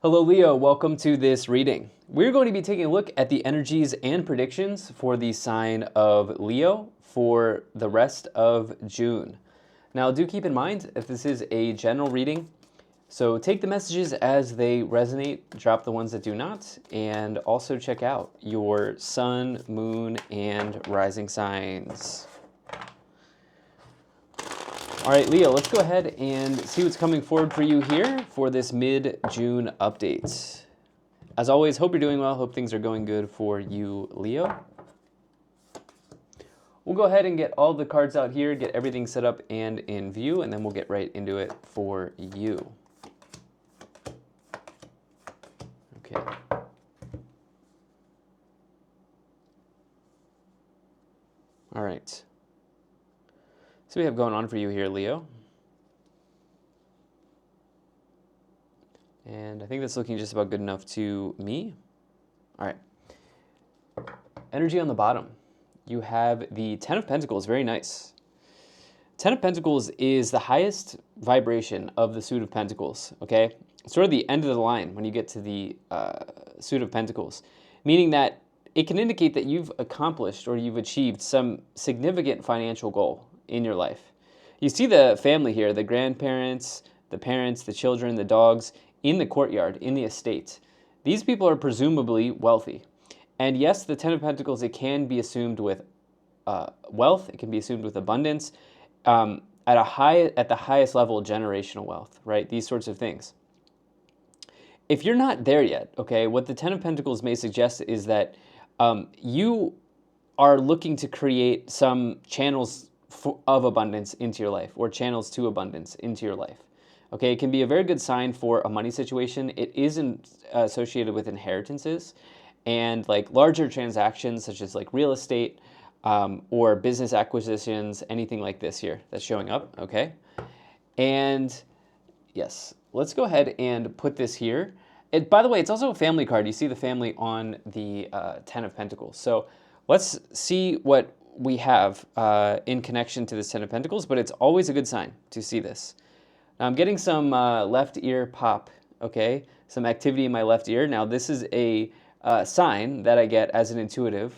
Hello Leo, welcome to this reading. We're going to be taking a look at the energies and predictions for the sign of Leo for the rest of June. Now do keep in mind that this is a general reading, so take the messages as they resonate, drop the ones that do not, and also check out your sun, moon, and rising signs. All right, Leo, let's go ahead and see what's coming forward for you here for this mid-June update. As always, hope you're doing well. Hope things are going good for you, Leo. We'll go ahead and get all the cards out here, get everything set up and in view, and then we'll get right into it for you. Okay. All right. So we have going on for you here, Leo. And I think that's looking just about good enough to me. All right. Energy on the bottom. You have the Ten of Pentacles, very nice. Ten of Pentacles is the highest vibration of the suit of Pentacles, okay? It's sort of the end of the line when you get to the suit of Pentacles, meaning that it can indicate that you've accomplished or you've achieved some significant financial goal in your life. You see the family here, the grandparents, the parents, the children, the dogs, in the courtyard, in the estate. These people are presumably wealthy. And yes, the Ten of Pentacles, it can be assumed with wealth, it can be assumed with abundance, at the highest level, generational wealth, right? These sorts of things. If you're not there yet, okay, what the Ten of Pentacles may suggest is that you are looking to create some channels of abundance into your life, or channels to abundance into your life. Okay, it can be a very good sign for a money situation. It isn't associated with inheritances and like larger transactions such as like real estate or business acquisitions, anything like this here that's showing up, okay? And yes, let's go ahead and put this here. By the way, it's also a family card. You see the family on the Ten of Pentacles. So let's see what we have in connection to this Ten of Pentacles, but it's always a good sign to see this. Now I'm getting some left ear pop, okay? Some activity in my left ear. Now this is a sign that I get as an intuitive,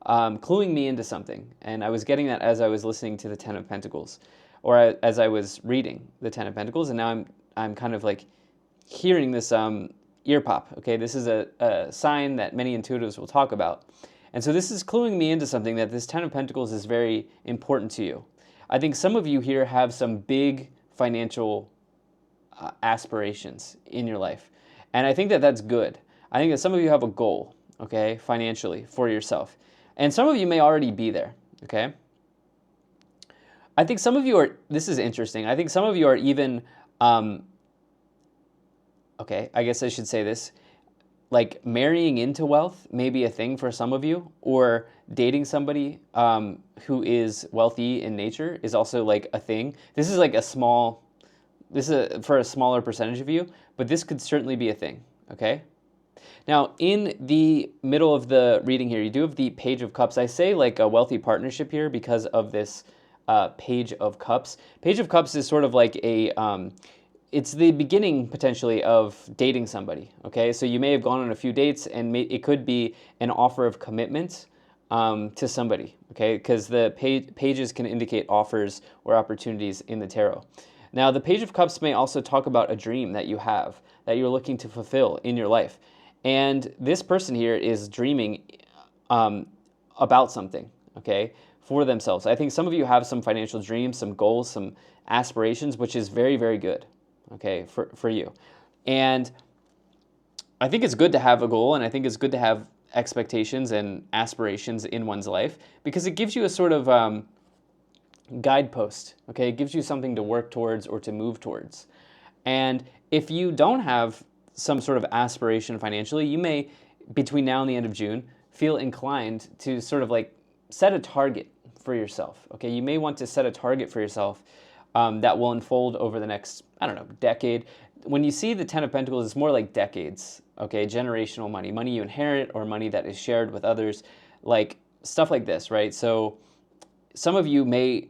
cluing me into something. And I was getting that as I was listening to the Ten of Pentacles, or as I was reading the Ten of Pentacles, and now I'm kind of like hearing this ear pop, okay? This is a sign that many intuitives will talk about. And so this is cluing me into something, that this Ten of Pentacles is very important to you. I think some of you here have some big financial aspirations in your life. And I think that that's good. I think that some of you have a goal, okay, financially for yourself. And some of you may already be there, okay? I think some of you are, this is interesting, I think some of you are even, okay, I guess I should say this, like marrying into wealth may be a thing for some of you, or dating somebody who is wealthy in nature is also like a thing. This is like for a smaller percentage of you, but this could certainly be a thing, okay? Now, in the middle of the reading here, you do have the Page of Cups. I say like a wealthy partnership here because of this Page of Cups. Page of Cups is sort of like a, it's the beginning potentially of dating somebody, okay? So you may have gone on a few dates, and it could be an offer of commitment to somebody, okay? Because the pages can indicate offers or opportunities in the tarot. Now, the Page of Cups may also talk about a dream that you have, that you're looking to fulfill in your life. And this person here is dreaming about something, okay, for themselves. I think some of you have some financial dreams, some goals, some aspirations, which is very, very good, okay, for you. And I think it's good to have a goal, and I think it's good to have expectations and aspirations in one's life, because it gives you a sort of guidepost, okay? It gives you something to work towards or to move towards. And if you don't have some sort of aspiration financially, you may, between now and the end of June, feel inclined to sort of like set a target for yourself, okay? You may want to set a target for yourself that will unfold over the next, I don't know, decade. When you see the Ten of Pentacles, it's more like decades, okay? Generational money, money you inherit or money that is shared with others, like stuff like this, right? So some of you may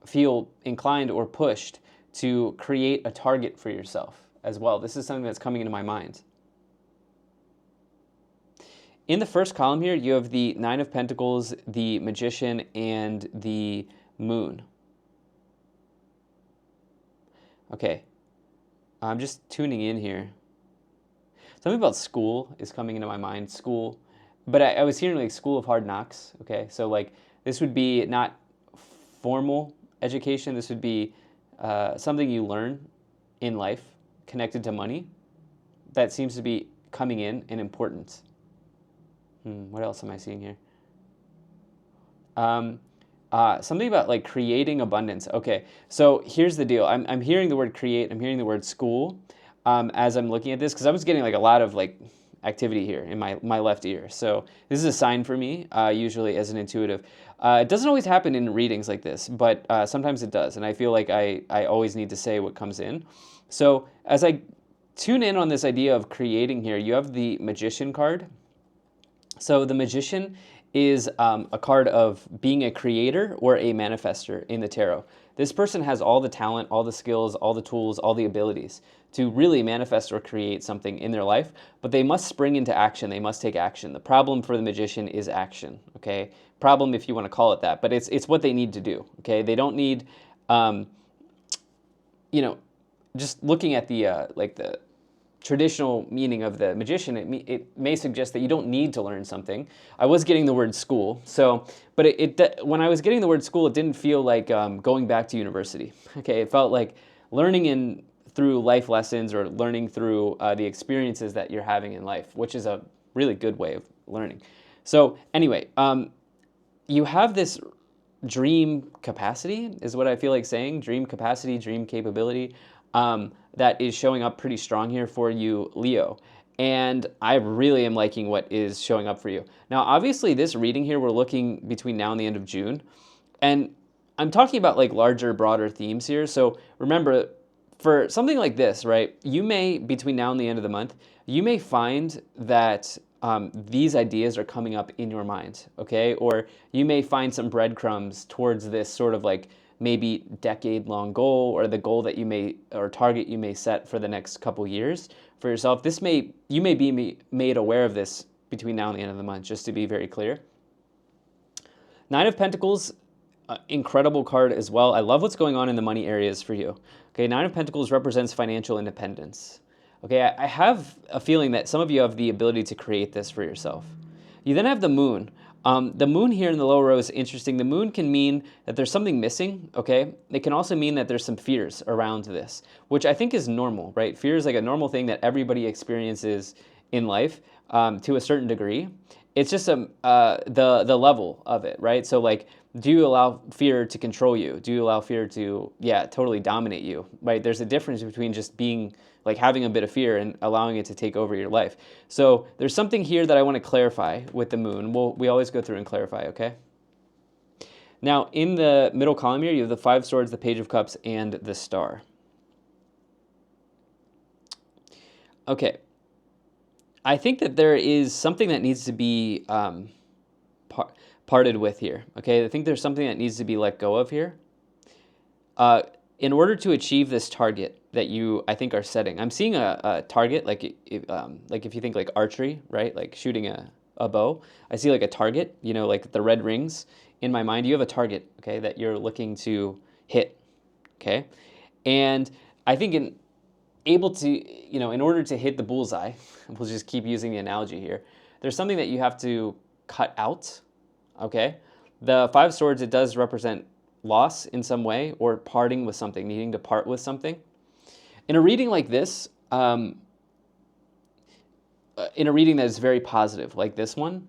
feel inclined or pushed to create a target for yourself as well. This is something that's coming into my mind. in the first column here, you have the Nine of Pentacles, the Magician, and the Moon. Okay, I'm just tuning in here. Something about school is coming into my mind, school. But I was hearing like School of Hard Knocks, okay? So like this would be not formal education. This would be something you learn in life connected to money that seems to be coming in and important. What else am I seeing here? Something about like creating abundance. Okay, so here's the deal. I'm hearing the word create. I'm hearing the word school as I'm looking at this because I was getting like a lot of like activity here in my left ear. So this is a sign for me, usually as an intuitive. It doesn't always happen in readings like this, but sometimes it does. And I feel like I always need to say what comes in. So as I tune in on this idea of creating here, you have the Magician card. So the Magician is a card of being a creator or a manifester in the tarot. This person has all the talent, all the skills, all the tools, all the abilities to really manifest or create something in their life, but they must spring into action. They must take action. The problem for the Magician is action, okay? Problem if you want to call it that, but it's what they need to do, okay? They don't need, just looking at the, like the traditional meaning of the Magician, it may suggest that you don't need to learn something. I was getting the word school, so, but when I was getting the word school, it didn't feel like going back to university. Okay, it felt like learning through life lessons or learning through the experiences that you're having in life, which is a really good way of learning. So anyway, you have this dream capacity, is what I feel like saying. Dream capacity, dream capability. That is showing up pretty strong here for you, Leo. And I really am liking what is showing up for you. Now, obviously, this reading here, we're looking between now and the end of June. And I'm talking about like larger, broader themes here. So remember, for something like this, right, you may, between now and the end of the month, you may find that these ideas are coming up in your mind, okay? Or you may find some breadcrumbs towards this sort of like maybe decade-long goal or the goal that you may, or target you may set for the next couple years for yourself. You may be made aware of this between now and the end of the month, just to be very clear. Nine of Pentacles, incredible card as well. I love what's going on in the money areas for you. Okay, Nine of Pentacles represents financial independence. Okay, I have a feeling that some of you have the ability to create this for yourself. You then have the Moon. The Moon here in the lower row is interesting. The Moon can mean that there's something missing, okay? It can also mean that there's some fears around this, which I think is normal, right? Fear is like a normal thing that everybody experiences in life to a certain degree. It's just the level of it, right? So like, do you allow fear to control you? Do you allow fear to, totally dominate you, right? There's a difference between just being like having a bit of fear and allowing it to take over your life. So there's something here that I want to clarify with the Moon. We always go through and clarify, okay? Now, in the middle column here, you have the Five Swords, the Page of Cups, and the Star. Okay. I think that there is something that needs to be parted with here, okay? I think there's something that needs to be let go of here. In order to achieve this target that you, I think, are setting, I'm seeing a target, like if you think like archery, right? Like shooting a bow. I see like a target, like the red rings in my mind. You have a target, okay, that you're looking to hit, okay? And I think in order to hit the bullseye, we'll just keep using the analogy here, there's something that you have to cut out, okay? The Five Swords, it does represent loss in some way or parting with something, needing to part with something. In a reading like this, in a reading that is very positive, like this one,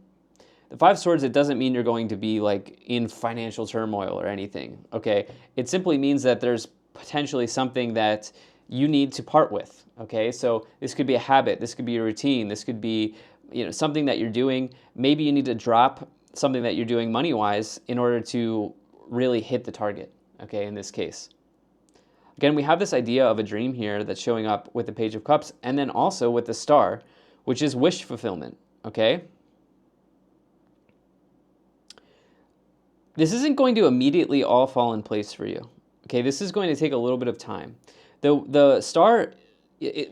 the Five Swords, it doesn't mean you're going to be like in financial turmoil or anything, okay? It simply means that there's potentially something that you need to part with, okay? So this could be a habit, this could be a routine, this could be something that you're doing. Maybe you need to drop something that you're doing money-wise in order to really hit the target, okay, in this case. Again, we have this idea of a dream here that's showing up with the Page of Cups and then also with the Star, which is wish fulfillment, okay? This isn't going to immediately all fall in place for you, okay? This is going to take a little bit of time. The Star,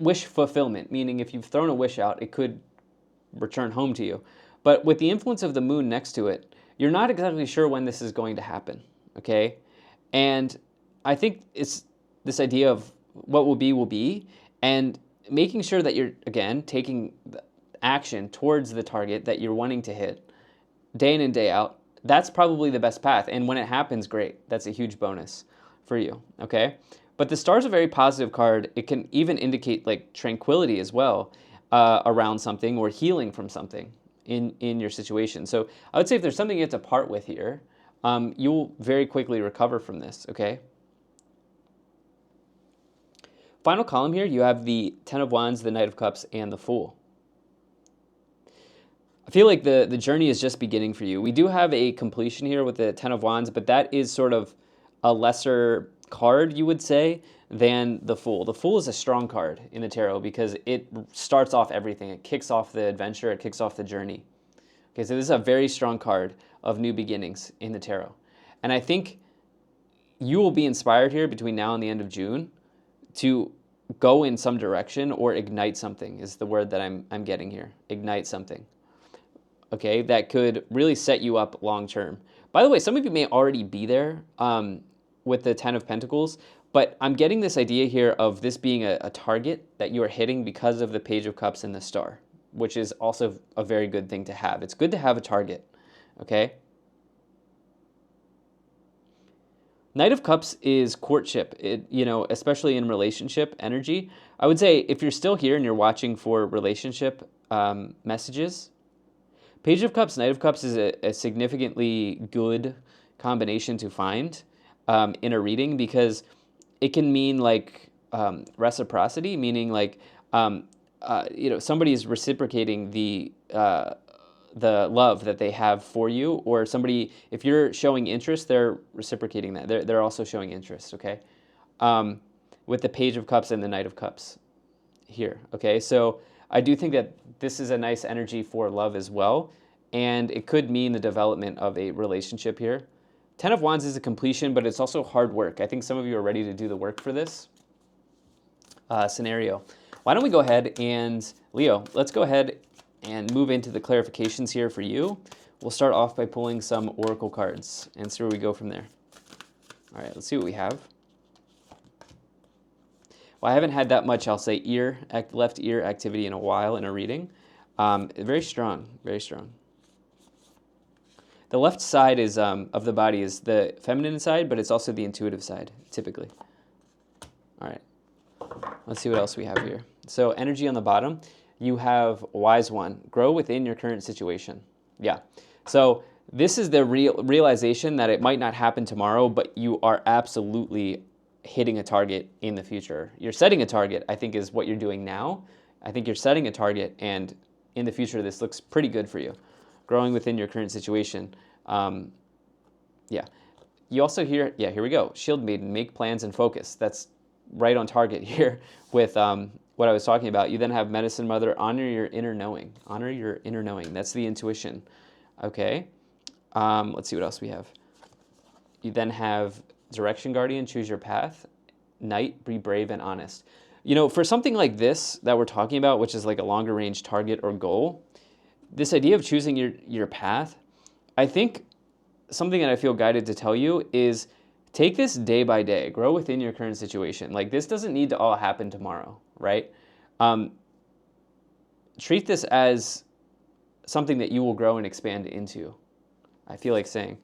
wish fulfillment, meaning if you've thrown a wish out, it could return home to you. But with the influence of the moon next to it, you're not exactly sure when this is going to happen, okay? And I think it's this idea of what will be, and making sure that you're, again, taking action towards the target that you're wanting to hit day in and day out. That's probably the best path. And when it happens, great. That's a huge bonus for you, okay? But the star's a very positive card. It can even indicate like tranquility as well around something or healing from something in your situation. So I would say if there's something you have to part with here, you'll very quickly recover from this, okay? Final column here, you have the Ten of Wands, the Knight of Cups, and the Fool. I feel like the journey is just beginning for you. We do have a completion here with the Ten of Wands, but that is sort of a lesser card, you would say, than the Fool. The Fool is a strong card in the tarot because it starts off everything. It kicks off the adventure. It kicks off the journey. Okay, so this is a very strong card of new beginnings in the tarot. And I think you will be inspired here between now and the end of June to go in some direction or ignite something is the word that I'm getting here. Ignite something. Okay, that could really set you up long term. By the way, some of you may already be there with the Ten of Pentacles, but I'm getting this idea here of this being a target that you are hitting because of the Page of Cups and the Star, which is also a very good thing to have. It's good to have a target, okay? Knight of Cups is courtship, especially in relationship energy. I would say if you're still here and you're watching for relationship messages, Page of Cups, Knight of Cups is a significantly good combination to find in a reading because it can mean like reciprocity, meaning like somebody is reciprocating the love that they have for you, or somebody, if you're showing interest, they're reciprocating that. They're also showing interest, okay? With the Page of Cups and the Knight of Cups here, okay? So I do think that this is a nice energy for love as well, and it could mean the development of a relationship here. Ten of Wands is a completion, but it's also hard work. I think some of you are ready to do the work for this scenario. Why don't we go ahead and, Leo, let's go ahead and move into the clarifications here for you. We'll start off by pulling some oracle cards and see where we go from there. All right, let's see what we have. Well, I haven't had that much, I'll say, left ear activity in a while in a reading. Very strong, very strong. The left side is of the body is the feminine side, but it's also the intuitive side, typically. All right, let's see what else we have here. So energy on the bottom, you have Wise One. Grow within your current situation. Yeah, so this is the realization that it might not happen tomorrow, but you are absolutely hitting a target in the future. You're setting a target, I think, is what you're doing now. I think you're setting a target, and in the future, this looks pretty good for you. Growing within your current situation. Yeah. You also hear, yeah, here we go. Shield Maiden, make plans and focus. That's right on target here with what I was talking about. You then have Medicine Mother, honor your inner knowing. Honor your inner knowing. That's the intuition. Okay. Let's see what else we have. You then have Direction Guardian, choose your path. Knight, be brave and honest. You know, for something like this that we're talking about, which is like a longer range target or goal, this idea of choosing your path, I think something that I feel guided to tell you is take this day by day. Grow within your current situation. Like, this doesn't need to all happen tomorrow, right? Treat this as something that you will grow and expand into, I feel like saying.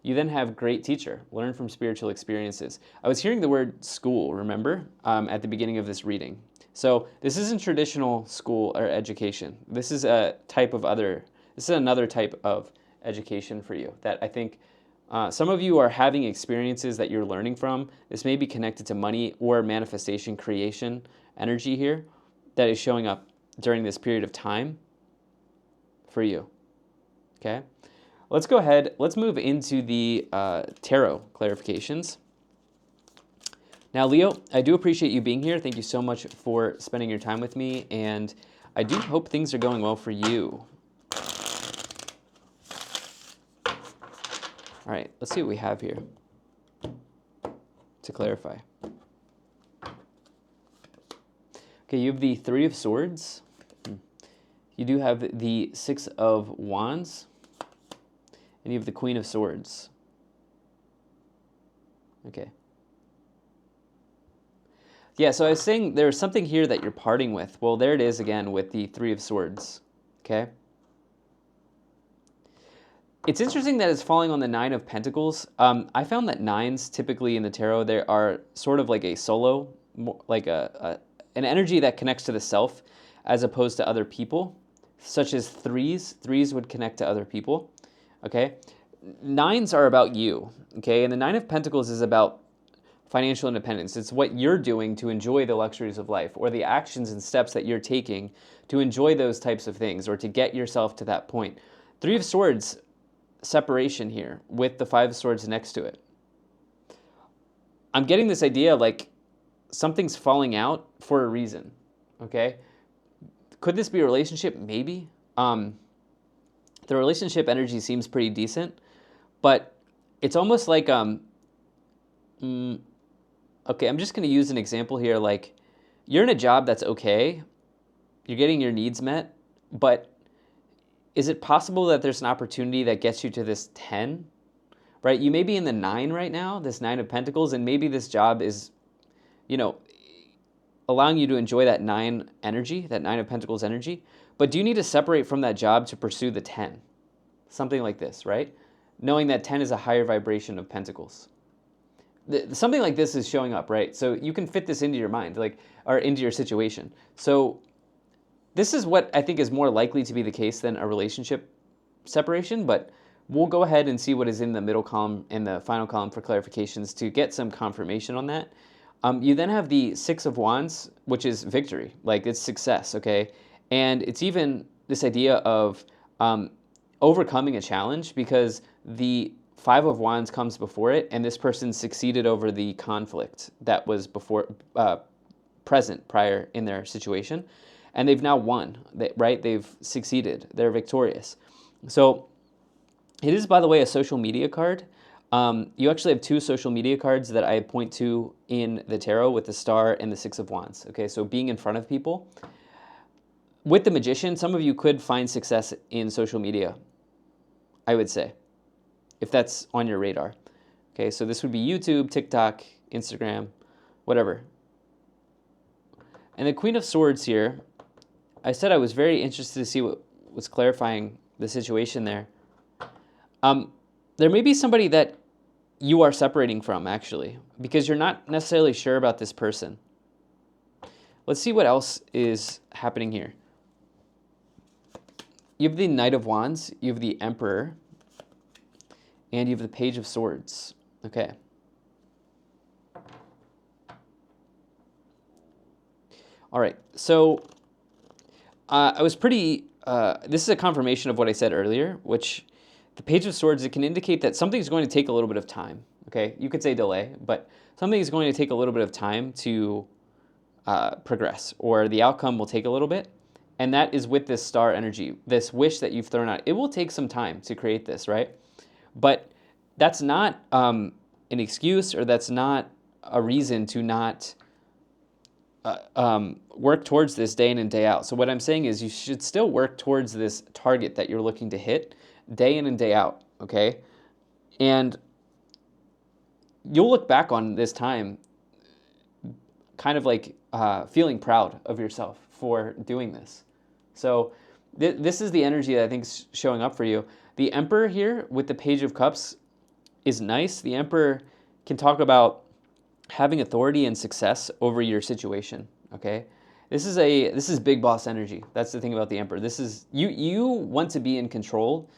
You then have great teacher, learn from spiritual experiences. I was hearing the word school, remember, at the beginning of this reading. So this isn't traditional school or education. This is another type of education for you that I think some of you are having experiences that you're learning from. This may be connected to money or manifestation creation energy here that is showing up during this period of time for you, okay? Let's go ahead, let's move into the tarot clarifications. Now, Leo, I do appreciate you being here. Thank you so much for spending your time with me, and I do hope things are going well for you. All right, let's see what we have here to clarify. Okay, you have the Three of Swords. You do have the Six of Wands, and you have the Queen of Swords. Okay. Yeah, so I was saying there's something here that you're parting with. Well, there it is again with the Three of Swords. Okay. It's interesting that it's falling on the Nine of Pentacles. I found that nines typically in the tarot, they are sort of like a solo, like an energy that connects to the self as opposed to other people, such as threes. Threes would connect to other people, okay? Nines are about you, okay? And the Nine of Pentacles is about financial independence. It's what you're doing to enjoy the luxuries of life, or the actions and steps that you're taking to enjoy those types of things or to get yourself to that point. Three of Swords, separation here with the Five of Swords next to it. I'm getting this idea like something's falling out for a reason, okay? Could this be a relationship? Maybe. The relationship energy seems pretty decent, but it's almost like, okay, I'm just going to use an example here. Like, you're in a job that's okay, you're getting your needs met, but is it possible that there's an opportunity that gets you to this 10, right? You may be in the 9 right now, this 9 of Pentacles, and maybe this job is, you know, allowing you to enjoy that 9 energy, that 9 of Pentacles energy. But do you need to separate from that job to pursue the 10? Something like this, right? Knowing that 10 is a higher vibration of Pentacles. Something like this is showing up, right? So you can fit this into your mind, like, or into your situation. So this is what I think is more likely to be the case than a relationship separation, but we'll go ahead and see what is in the middle column and the final column for clarifications to get some confirmation on that. You then have the Six of Wands, which is victory, like it's success, okay? And it's even this idea of overcoming a challenge, because the Five of Wands comes before it, and this person succeeded over the conflict that was before present prior in their situation. And they've now won, right? They've succeeded. They're victorious. So it is, by the way, a social media card. You actually have 2 social media cards that I point to in the tarot with the Star and the Six of Wands. Okay, so being in front of people. With the Magician, some of you could find success in social media, I would say, if that's on your radar. Okay, so this would be YouTube, TikTok, Instagram, whatever. And the Queen of Swords here, I said I was very interested to see what was clarifying the situation there. There may be somebody that you are separating from, actually, because you're not necessarily sure about this person. Let's see what else is happening here. You have the Knight of Wands, you have the Emperor, and you have the Page of Swords. Okay. All right, so I was pretty, this is a confirmation of what I said earlier, which the Page of Swords, it can indicate that something's going to take a little bit of time, okay? You could say delay, but something is going to take a little bit of time to progress, or the outcome will take a little bit, and that is with this Star energy, this wish that you've thrown out. It will take some time to create this, right? But that's not an excuse, or that's not a reason to not work towards this day in and day out. So what I'm saying is you should still work towards this target that you're looking to hit day in and day out, okay? And you'll look back on this time kind of like feeling proud of yourself for doing this. So this is the energy that I think is showing up for you. The Emperor here with the Page of Cups is nice. The Emperor can talk about having authority and success over your situation, okay? This is big boss energy. That's the thing about the Emperor. This is you want to be in control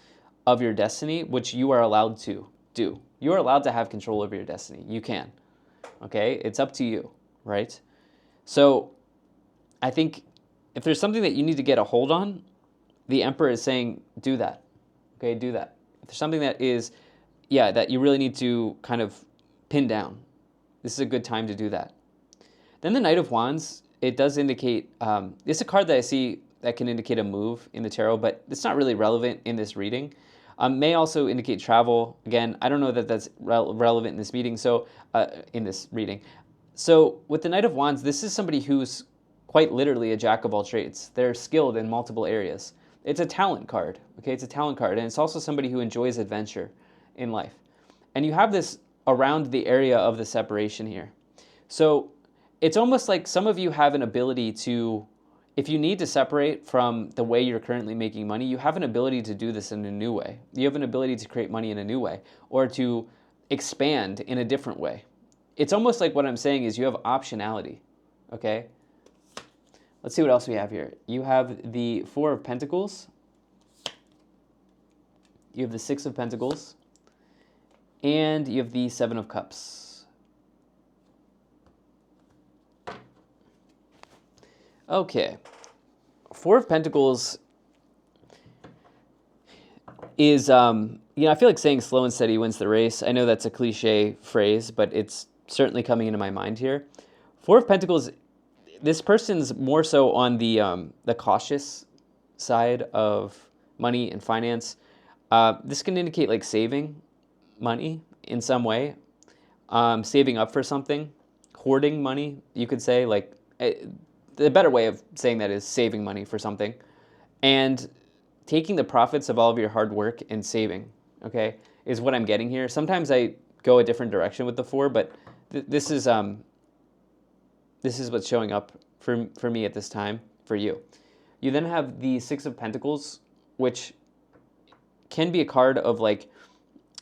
of your destiny, which you are allowed to do. You are allowed to have control over your destiny. You can. Okay? It's up to you, right? So I think if there's something that you need to get a hold on, the Emperor is saying, do that. Okay, do that. If there's something that is, that you really need to kind of pin down, this is a good time to do that. Then the Knight of Wands, it does indicate, it's a card that I see that can indicate a move in the tarot, but it's not really relevant in this reading. May also indicate travel. Again, I don't know that that's relevant in this reading. So with the Knight of Wands, this is somebody who's quite literally a jack of all trades. They're skilled in multiple areas. It's a talent card, okay? It's a talent card, and it's also somebody who enjoys adventure in life. And you have this around the area of the separation here. So it's almost like some of you have an ability to, if you need to separate from the way you're currently making money, you have an ability to do this in a new way. You have an ability to create money in a new way, or to expand in a different way. It's almost like what I'm saying is you have optionality, okay? Let's see what else we have here. You have the Four of Pentacles. You have the Six of Pentacles. And you have the Seven of Cups. Okay. Four of Pentacles is, I feel like saying slow and steady wins the race. I know that's a cliche phrase, but it's certainly coming into my mind here. Four of Pentacles, this person's more so on the cautious side of money and finance. This can indicate like saving money in some way, saving up for something, hoarding money, you could say. Like the better way of saying that is saving money for something, and taking the profits of all of your hard work and saving, okay, is what I'm getting here. Sometimes I go a different direction with the four, but this is what's showing up for me at this time for you. You then have the Six of Pentacles, which can be a card of like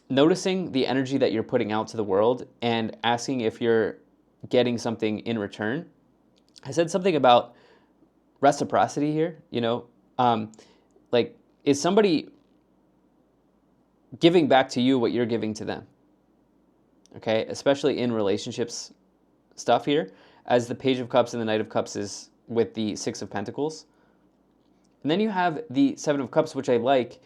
noticing the energy that you're putting out to the world and asking if you're getting something in return. I said something about reciprocity here, like, is somebody giving back to you what you're giving to them? Okay, especially in relationships stuff here, as the Page of Cups and the Knight of Cups is with the Six of Pentacles. And then you have the Seven of Cups, which I like.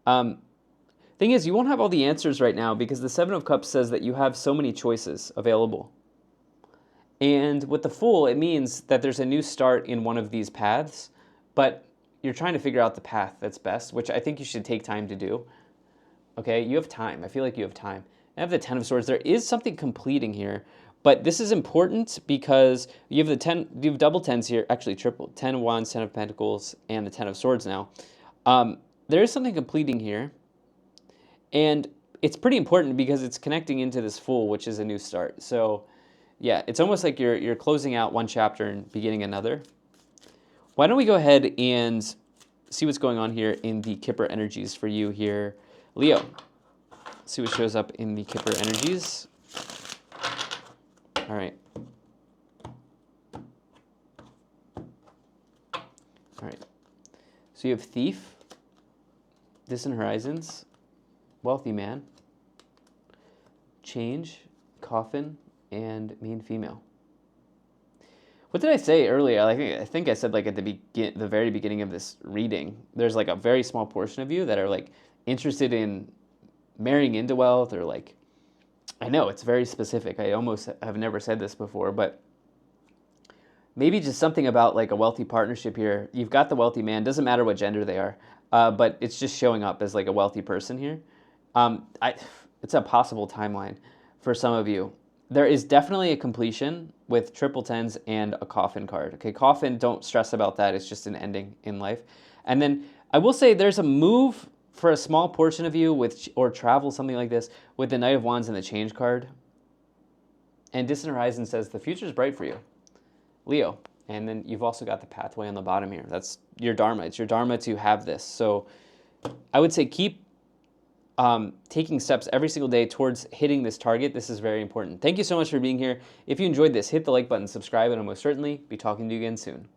Thing is, you won't have all the answers right now because the Seven of Cups says that you have so many choices available. And with the Fool, it means that there's a new start in one of these paths, but you're trying to figure out the path that's best, which I think you should take time to do. Okay, you have time. I feel like you have time. I have the Ten of Swords. There is something completing here, but this is important because you have you have double tens here, actually triple. 10 of Wands, 10 of Pentacles, and the 10 of Swords now. There is something completing here, and it's pretty important because it's connecting into this Fool, which is a new start. So yeah, it's almost like you're closing out one chapter and beginning another. Why don't we go ahead and see what's going on here in the Kipper energies for you here, Leo. See what shows up in the Kipper energies. All right. All right. So you have Thief, Distant Horizons, Wealthy Man, Change, Coffin, and Main Female. What did I say earlier? I think I said like at the very beginning of this reading, there's like a very small portion of you that are like interested in marrying into wealth, or like, I know it's very specific. I almost have never said this before, but maybe just something about like a wealthy partnership here. You've got the wealthy man, doesn't matter what gender they are, but it's just showing up as like a wealthy person here. It's a possible timeline for some of you. There is definitely a completion with triple tens and a Coffin card. Okay, Coffin, don't stress about that. It's just an ending in life. And then I will say there's a move for a small portion of you or travel, something like this, with the Knight of Wands and the Change card. And Distant Horizon says the future is bright for you, Leo. And then you've also got the pathway on the bottom here. That's your Dharma. It's your Dharma to have this. So I would say keep taking steps every single day towards hitting this target. This is very important. Thank you so much for being here. If you enjoyed this, hit the like button, subscribe, and I'll most certainly be talking to you again soon.